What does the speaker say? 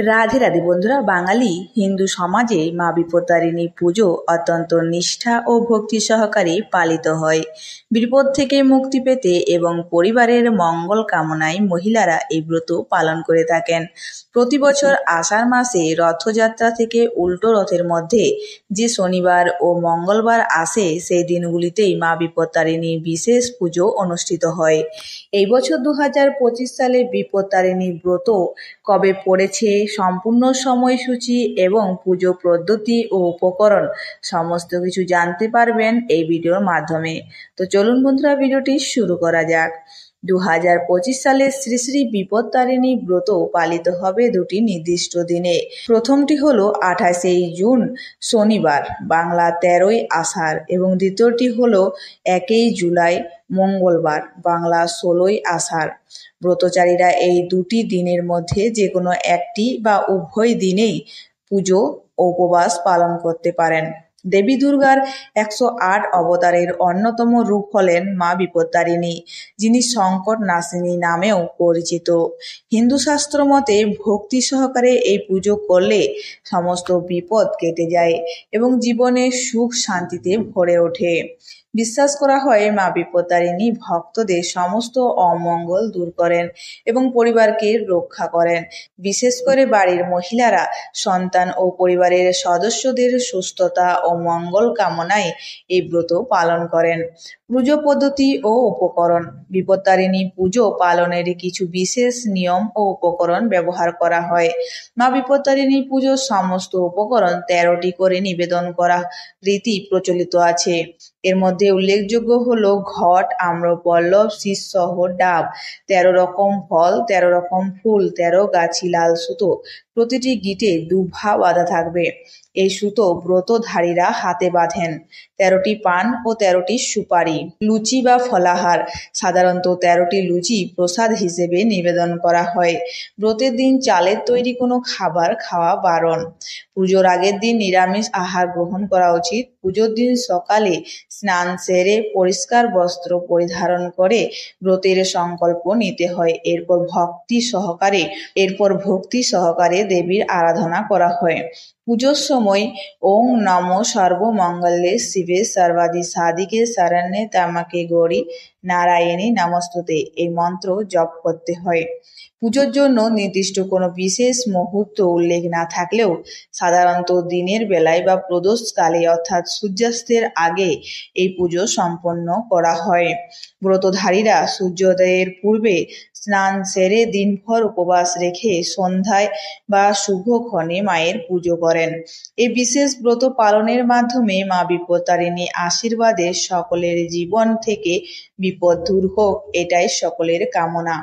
রাধে রাধে বন্ধুরা, বাঙালি হিন্দু সমাজে মা বিপত্তারিণী পুজো অত্যন্ত নিষ্ঠা ও ভক্তি সহকারে পালিত হয়। বিপদ থেকে মুক্তি পেতে এবং পরিবারের মঙ্গল কামনায় মহিলারা এই ব্রত পালন করে থাকেন। প্রতি বছর আষাঢ় মাসে রথযাত্রা থেকে উল্টো রথের মধ্যে যে শনিবার ও মঙ্গলবার আসে, সেই দিনগুলিতেই মা বিপত্তারিণী বিশেষ পুজো অনুষ্ঠিত হয়। এই বছর 2025 সালে বিপত্তারিণী ব্রত কবে পড়েছে, সম্পূর্ণ সময়সূচি এবং পুজো পদ্ধতি ও উপকরণ সমস্ত কিছু জানতে পারবেন এই ভিডিওর মাধ্যমে। তো চলুন বন্ধুরা, ভিডিওটি শুরু করা যাক। 2025 সালে শ্রী শ্রী বিপত্তারিণী ব্রত পালিত হবে দুটি নির্দিষ্ট দিনে। প্রথমটি হলো 28 জুন শনিবার, বাংলা 13ই আষাঢ়, এবং দ্বিতীয়টি হলো 1 জুলাই মঙ্গলবার, বাংলা 16ই আষাঢ়। ব্রতচারীরা এই দুটি দিনের মধ্যে যে কোনো একটি বা উভয় দিনেই পুজো ও উপবাস পালন করতে পারেন। দেবী দুর্গার 108 অবতারের অন্যতম রূপ হলেন মা বিপত্তারিণী, যিনি সংকট নাশিনী নামেও পরিচিত। হিন্দু শাস্ত্র মতে ভক্তি সহকারে এই পুজো করলে সমস্ত বিপদ কেটে যায় এবং জীবনে সুখ শান্তিতে ভরে ওঠে। বিশ্বাস করা হয় মা বিপত্তারিণী ভক্তদের সমস্ত অমঙ্গল দূর করেন এবং পরিবারকে রক্ষা করেন। বিশেষ করে বাড়ির মহিলারা সন্তান ও পরিবারের সদস্যদের সুস্থতা ও মঙ্গল কামনায় এই ব্রত পালন করেন। পুজো পদ্ধতি ও উপকরণ। বিপত্তারিণী পুজো পালনের কিছু বিশেষ নিয়ম ও উপকরণ ব্যবহার করা হয়। মা বিপত্তারিণী পুজোর সমস্ত উপকরণ 13টি করে নিবেদন করা রীতি প্রচলিত আছে। এর মধ্যে উল্লেখযোগ্য হলো ঘট, আম্রপল্লব, শীষসহ ডাব, 13 রকম ফল, 13 রকম ফুল, 13 গাছি লাল সুতো, প্রতিটি গিটে দুভা বাঁধা থাকবে। এই সুতো ব্রতধারীরা হাতে বাঁধেন। 13টি পান ও 13টি সুপারি। লুচি বা ফলাহার। সাধারণত 13টি লুচি প্রসাদ হিসেবে নিবেদন করা হয়। ব্রতের দিন চালের তৈরি কোনো খাবার খাওয়া বারণ। পুজোর আগের দিন নিরামিষ আহার গ্রহণ করা উচিত। পুজোর দিন সকালে স্নান সেরে পরিষ্কার বস্ত্র পরিধারণ করে ব্রতের সংকল্প নিতে হয়। এরপর ভক্তি সহকারে দেবীর আরাধনা করা হয়। পুজোর সময় ওং নমো সর্বমঙ্গলে শিবে সর্বাদি সাধিকে শরণ্যে ত্র্যম্বকে গৌরী নারায়ণী নমস্তুতে এই মন্ত্র জপ করতে হয়। পুজোর জন্য নির্দিষ্ট কোনো বিশেষ মুহূর্ত উল্লেখ না থাকলেও সাধারণত দিনের বেলায় বা প্রদোষকালে অর্থাৎ সূর্যাস্তের আগে এই পুজো সম্পন্ন করা হয়। ব্রতধারীরা সূর্যোদয়ের পূর্বে স্নান সেরে দিনভর উপবাস রেখে সন্ধ্যায় বা শুভক্ষণে মায়ের পুজো করেন। এই বিশেষ ব্রত পালনের মাধ্যমে মা বিপত্তারিণী আশীর্বাদে সকলের জীবন থেকে বিপদ দূর হোক, এটাই সকলের কামনা।